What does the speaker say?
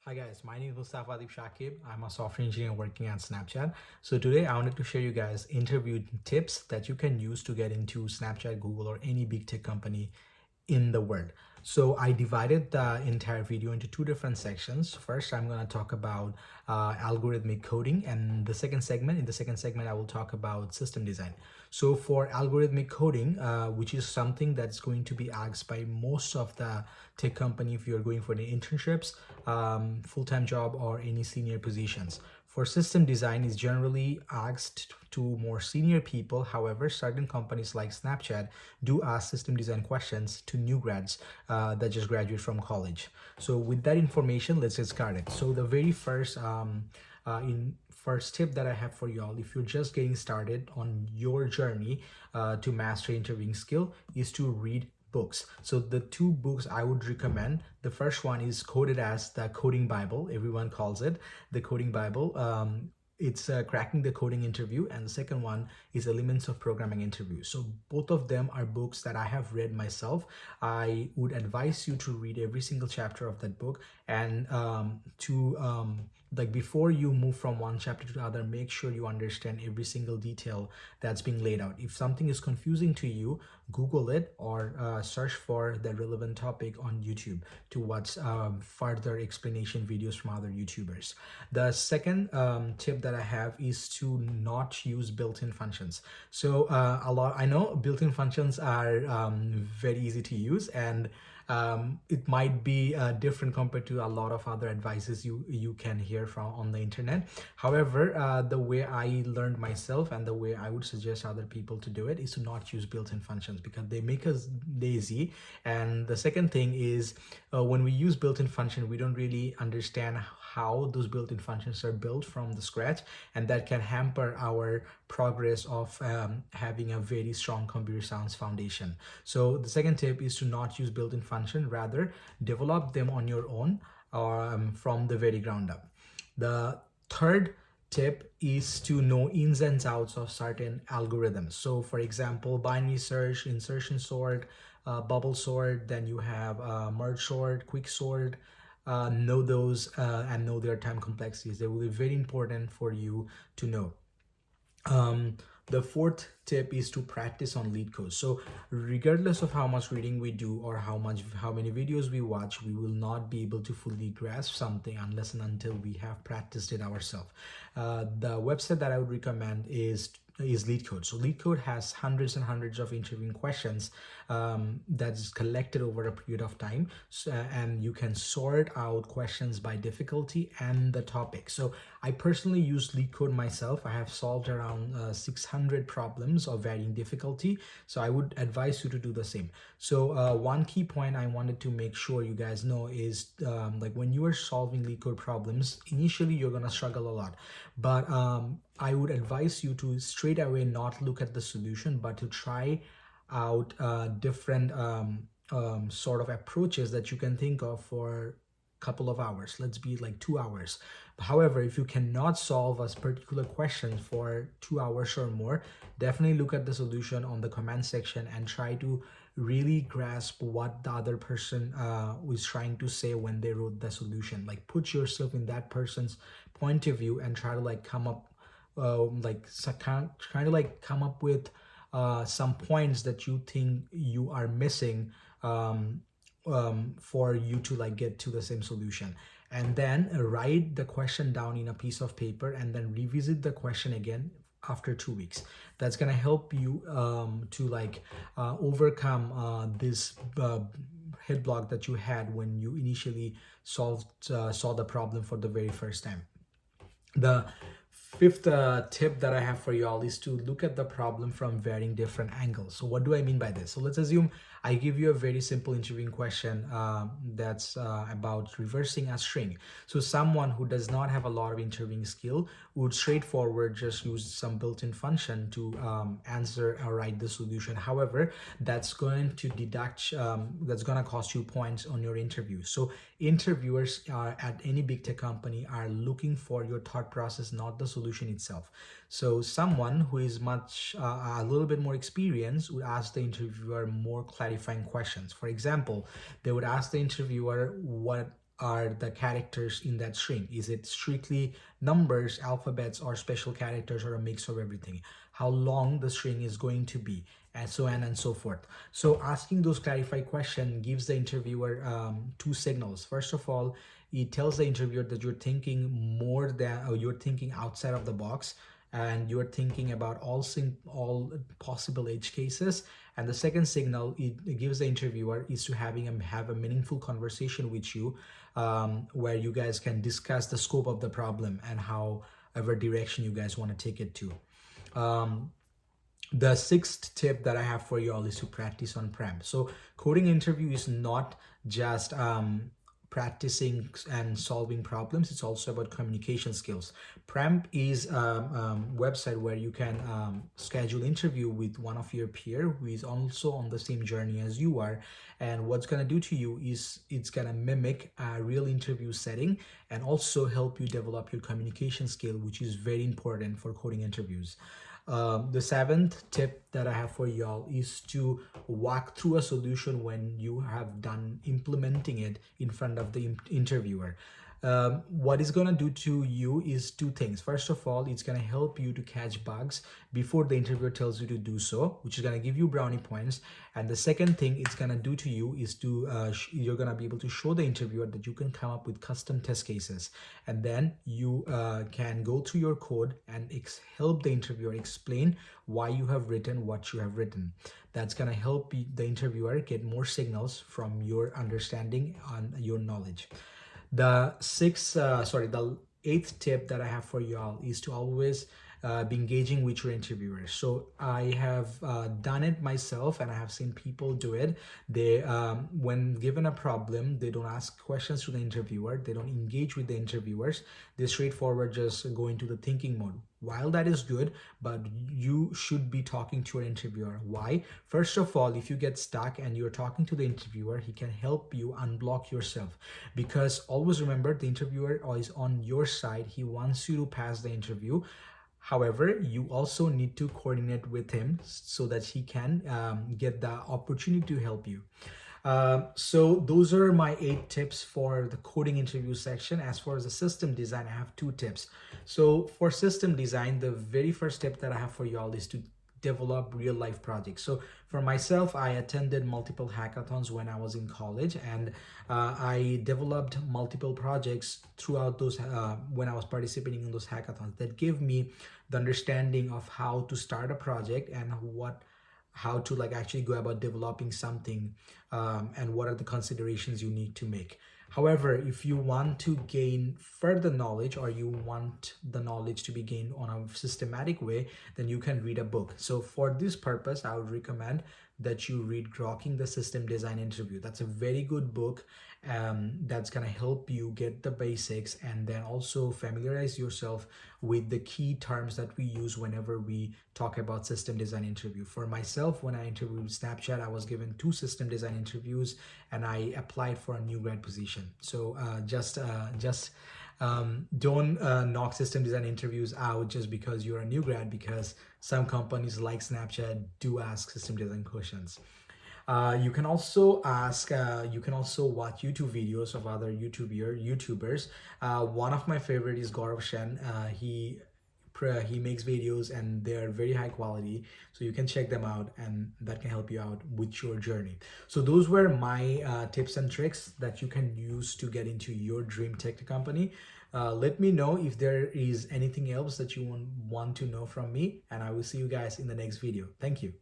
Hi guys, my name is Mustafa Adib Shakib. I'm a software engineer working at Snapchat. So today I wanted to share you guys interview tips that you can use to get into Snapchat, Google, or any big tech company in the world. So I divided the entire video into two different sections. First, I'm going to talk about algorithmic coding, and in the second segment, I will talk about system design. So for algorithmic coding, which is something that's going to be asked by most of the tech company if you're going for the internships, full-time job, or any senior positions. For system design is generally asked to more senior people. However, certain companies like Snapchat do ask system design questions to new grads that just graduate from college. So with that information, let's get started. So the very first tip that I have for y'all, if you're just getting started on your journey to master interviewing skill, is to read books. So the two books I would recommend, the first one is coded as the Coding Bible. Everyone calls it the Coding Bible. It's Cracking the Coding Interview, and the second one is Elements of Programming Interview. So both of them are books that I have read myself. I would advise you to read every single chapter of that book, and like before you move from one chapter to the other, make sure you understand every single detail that's being laid out. If something is confusing to you, Google it or search for the relevant topic on YouTube to watch further explanation videos from other YouTubers. The second tip that I have is to not use built-in functions. So I know built-in functions are very easy to use, and it might be different compared to a lot of other advices you can hear from on the internet. However, the way I learned myself and the way I would suggest other people to do it is to not use built-in functions because they make us lazy. And the second thing is when we use built-in function, we don't really understand how those built-in functions are built from the scratch, and that can hamper our progress of having a very strong computer science foundation. So the second tip is to not use built-in function, rather develop them on your own from the very ground up. The third tip is to know ins and outs of certain algorithms. So for example, binary search, insertion sort, bubble sort, then you have merge sort, quick sort. Know those and know their time complexities. They will be very important for you to know. The fourth tip is to practice on lead codes. So regardless of how much reading we do or how many videos we watch, we will not be able to fully grasp something unless and until we have practiced it ourselves. The website that I would recommend is LeetCode. So LeetCode has hundreds and hundreds of interviewing questions that's collected over a period of time, and you can sort out questions by difficulty and the topic. So I personally use LeetCode myself. I have solved around 600 problems of varying difficulty, so I would advise you to do the same. So one key point I wanted to make sure you guys know is like when you are solving LeetCode problems, initially you're gonna struggle a lot, but I would advise you to straight away not look at the solution, but to try out different sort of approaches that you can think of for a couple of hours. Let's be like 2 hours. However, if you cannot solve a particular question for 2 hours or more, definitely look at the solution on the comment section and try to really grasp what the other person was trying to say when they wrote the solution. Like put yourself in that person's point of view and try to like come up trying to like come up with some points that you think you are missing for you to like get to the same solution, and then write the question down in a piece of paper and then revisit the question again after 2 weeks. That's gonna help you to like overcome this head block that you had when you initially saw the problem for the very first time. The fifth tip that I have for y'all is to look at the problem from varying different angles. So what do I mean by this? So let's assume I give you a very simple interviewing question that's about reversing a string. So someone who does not have a lot of interviewing skill would straightforward just use some built-in function to answer or write the solution. However, that's going to that's going to cost you points on your interview. So interviewers at any big tech company are looking for your thought process, not the solution itself. So someone who is a little bit more experienced would ask the interviewer more clarifying questions. For example, they would ask the interviewer what are the characters in that string? Is it strictly numbers, alphabets, or special characters, or a mix of everything? How long the string is going to be, and so on and so forth. So asking those clarifying questions gives the interviewer two signals. First of all, it tells the interviewer that you're thinking more than, or you're thinking outside of the box, and you're thinking about all possible edge cases. And the second signal it gives the interviewer is to have a meaningful conversation with you, where you guys can discuss the scope of the problem and however direction you guys want to take it to. The sixth tip that I have for you all is to practice on prem. So coding interview is not just practicing and solving problems. It's also about communication skills. Prem is a website where you can schedule interview with one of your peer who is also on the same journey as you are. And what's going to do to you is it's going to mimic a real interview setting and also help you develop your communication skill, which is very important for coding interviews. The seventh tip that I have for y'all is to walk through a solution when you have done implementing it in front of the interviewer. What it's going to do to you is two things. First of all, it's going to help you to catch bugs before the interviewer tells you to do so, which is going to give you brownie points. And the second thing it's going to do to you is to you're going to be able to show the interviewer that you can come up with custom test cases, and then you can go through your code and help the interviewer explain why you have written what you have written. That's going to help the interviewer get more signals from your understanding and your knowledge. The eighth tip that I have for y'all is to always be engaging with your interviewers. So I have done it myself, and I have seen people do it. They, when given a problem, they don't ask questions to the interviewer. They don't engage with the interviewers. They straightforward just go into the thinking mode. While that is good, but you should be talking to your interviewer. Why? First of all, if you get stuck and you're talking to the interviewer, he can help you unblock yourself, because always remember the interviewer is on your side. He wants you to pass the interview. However, you also need to coordinate with him so that he can get the opportunity to help you. So those are my 8 tips for the coding interview section. As far as the system design, I have 2 tips. So for system design, the very first tip that I have for y'all is to develop real life projects. So for myself, I attended multiple hackathons when I was in college, and I developed multiple projects throughout those when I was participating in those hackathons that gave me the understanding of how to start a project and how to actually go about developing something, and what are the considerations you need to make. However, if you want to gain further knowledge, or you want the knowledge to be gained on a systematic way, then you can read a book. So for this purpose, I would recommend that you read Grokking the System Design Interview. That's a very good book that's going to help you get the basics, and then also familiarize yourself with the key terms that we use whenever we talk about system design interview. For myself, when I interviewed Snapchat, I was given 2 system design interviews, and I applied for a new grad position. So don't knock system design interviews out just because you're a new grad, because some companies like Snapchat do ask system design questions. You can also watch YouTube videos of other YouTubers. One of my favorite is Gaurav Shen. He makes videos and they're very high quality, so you can check them out, and that can help you out with your journey. So those were my tips and tricks that you can use to get into your dream tech company. Let me know if there is anything else that you want to know from me, and I will see you guys in the next video. Thank you.